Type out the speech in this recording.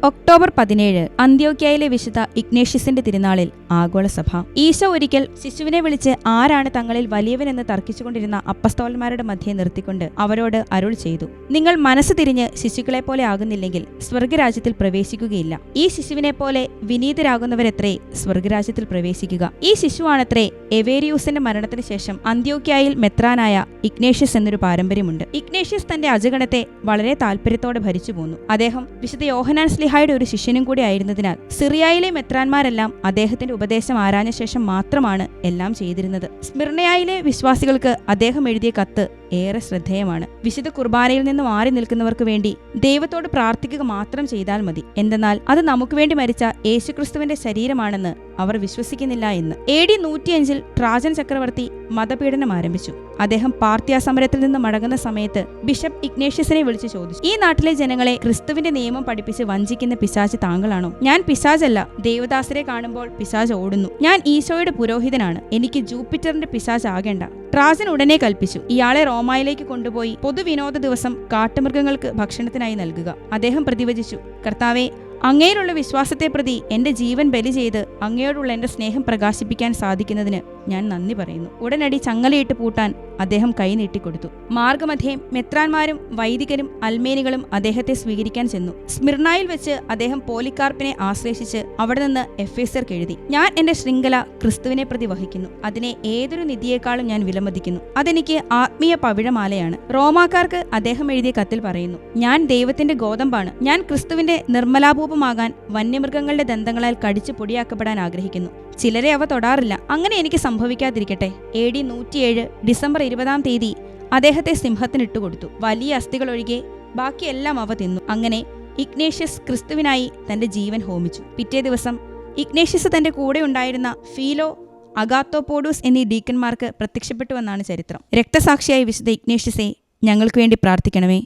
October 17 അന്ത്യോക്യയിലെ വിശുദ്ധ ഇഗ്നേഷ്യസിന്റെ തിരുനാളിൽ ആഗോളസഭ. ഈശോ ഒരിക്കൽ ശിശുവിനെ വിളിച്ച് ആരാണ് തങ്ങളിൽ വലിയവനെന്ന് തർക്കിച്ചുകൊണ്ടിരുന്ന അപ്പസ്തോലന്മാരുടെ മധ്യേ നിർത്തിക്കൊണ്ട് അവരോട് അരുൾ ചെയ്തു, നിങ്ങൾ മനസ്സ് തിരിഞ്ഞ് ശിശുക്കളെ പോലെ ആകുന്നില്ലെങ്കിൽ സ്വർഗരാജ്യത്തിൽ പ്രവേശിക്കുകയില്ല. ഈ ശിശുവിനെ പോലെ വിനീതരാകുന്നവരെത്രേ സ്വർഗരാജ്യത്തിൽ പ്രവേശിക്കുക. ഈ ശിശുവാണത്രേ എവേരിയൂസിന്റെ മരണത്തിന് ശേഷം അന്ത്യോക്യയിൽ മെത്രാനായ ഇഗ്നേഷ്യസ് എന്നൊരു പാരമ്പര്യമുണ്ട്. ഇഗ്നേഷ്യസ് തന്റെ അജഗണത്തെ വളരെ താല്പര്യത്തോടെ ഭരിച്ചു പോന്നു. അദ്ദേഹം വിശുദ്ധ യോഹന്നാൻ സ്ലിഹായുടെ ഒരു ശിഷ്യനും കൂടി ആയിരുന്നതിനാൽ സിറിയയിലെ മെത്രാന്മാരെല്ലാം അദ്ദേഹത്തിന്റെ ഉപദേശം ആരാഞ്ഞ ശേഷം മാത്രമാണ് എല്ലാം ചെയ്തിരുന്നത്. സ്മിർണയായിലെ വിശ്വാസികൾക്ക് അദ്ദേഹം എഴുതിയ കത്ത് ഏറെ ശ്രദ്ധേയമാണ്. വിശുദ്ധ കുർബാനയിൽ നിന്ന് മാറി നിൽക്കുന്നവർക്ക് വേണ്ടി ദൈവത്തോട് പ്രാർത്ഥിക്കുക മാത്രം ചെയ്താൽ മതി. എന്തെന്നാൽ അത് നമുക്ക് വേണ്ടി മരിച്ച യേശുക്രിസ്തുവിന്റെ ശരീരമാണെന്ന് അവർ വിശ്വസിക്കുന്നില്ല എന്ന്. AD 105 ട്രാജൻ ചക്രവർത്തി മതപീഡനം ആരംഭിച്ചു. അദ്ദേഹം പാർത്തിയ സമരത്തിൽ നിന്ന് മടങ്ങുന്ന സമയത്ത് ബിഷപ്പ് ഇഗ്നേഷ്യസിനെ വിളിച്ചു ചോദിച്ചു, ഈ നാട്ടിലെ ജനങ്ങളെ ക്രിസ്തുവിന്റെ നിയമം പഠിപ്പിച്ച് വഞ്ചിക്കുന്ന പിശാച് താങ്കളാണോ? ഞാൻ പിശാചല്ല. ദേവദാസരെ കാണുമ്പോൾ പിശാച് ഓടുന്നു. ഞാൻ ഈശോയുടെ പുരോഹിതനാണ്. എനിക്ക് ജൂപ്പിറ്ററിന്റെ പിശാച് ആകേണ്ട. ട്രാജൻ ഉടനെ കൽപ്പിച്ചു, ഇയാളെ റോമായിലേക്ക് കൊണ്ടുപോയി പൊതുവിനോദ ദിവസം കാട്ടുമൃഗങ്ങൾക്ക് ഭക്ഷണത്തിനായി നൽകുക. അദ്ദേഹം പ്രതിവചിച്ചു, കർത്താവേ, അങ്ങയോടുള്ള വിശ്വാസത്തെ പ്രതി എന്റെ ജീവൻ ബലി ചെയ്ത് അങ്ങയോടുള്ള എന്റെ സ്നേഹം പ്രകാശിപ്പിക്കാൻ സാധിക്കുന്നതിന് ഞാൻ നന്ദി പറയുന്നു. ഉടനടി ചങ്ങലയിട്ട് പൂട്ടാൻ അദ്ദേഹം കൈ നീട്ടിക്കൊടുത്തു. മാർഗമധ്യേ മെത്രാന്മാരും വൈദികരും അൽമേനികളും അദ്ദേഹത്തെ സ്വീകരിക്കാൻ ചെന്നു. സ്മിർണായിൽ വെച്ച് അദ്ദേഹം പോലിക്കാർപ്പിനെ ആശ്ലേഷിച്ച് അവിടെ നിന്ന് എഫേസ്യർക്ക് എഴുതി, ഞാൻ എന്റെ ശൃംഖല ക്രിസ്തുവിനെ പ്രതി വഹിക്കുന്നു. അതിനെ ഏതൊരു നിധിയേക്കാളും ഞാൻ വിലമതിക്കുന്നു. അതെനിക്ക് ആത്മീയ പവിഴമാലയാണ്. റോമാക്കാർക്ക് അദ്ദേഹം എഴുതിയ കത്തിൽ പറയുന്നു, ഞാൻ ദൈവത്തിന്റെ ഗോതമ്പാണ്. ഞാൻ ക്രിസ്തുവിന്റെ നിർമ്മലാഭൂപമാകാൻ വന്യമൃഗങ്ങളുടെ ദന്തങ്ങളാൽ കടിച്ചു പൊടിയാക്കപ്പെടാൻ ആഗ്രഹിക്കുന്നു. ചിലരെ അവ തൊടാറില്ല. അങ്ങനെ എനിക്ക് സംഭവിക്കാതിരിക്കട്ടെ. AD 107 ഡിസംബർ 20 അദ്ദേഹത്തെ സിംഹത്തിനിട്ടുകൊടുത്തു. വലിയ അസ്ഥികൾ ഒഴികെ ബാക്കിയെല്ലാം അവ തിന്നു. അങ്ങനെ ഇഗ്നേഷ്യസ് ക്രിസ്തുവിനായി തന്റെ ജീവൻ ഹോമിച്ചു. പിറ്റേ ദിവസം ഇഗ്നേഷ്യസ് തന്റെ കൂടെ ഉണ്ടായിരുന്ന ഫീലോ, അഗാത്തോപോഡൂസ് എന്നീ ഡീക്കന്മാർക്ക് പ്രത്യക്ഷപ്പെട്ടുവെന്നാണ് ചരിത്രം. രക്തസാക്ഷിയായ വിശുദ്ധ ഇഗ്നേഷ്യസെ, ഞങ്ങൾക്ക് വേണ്ടി പ്രാർത്ഥിക്കണമേ.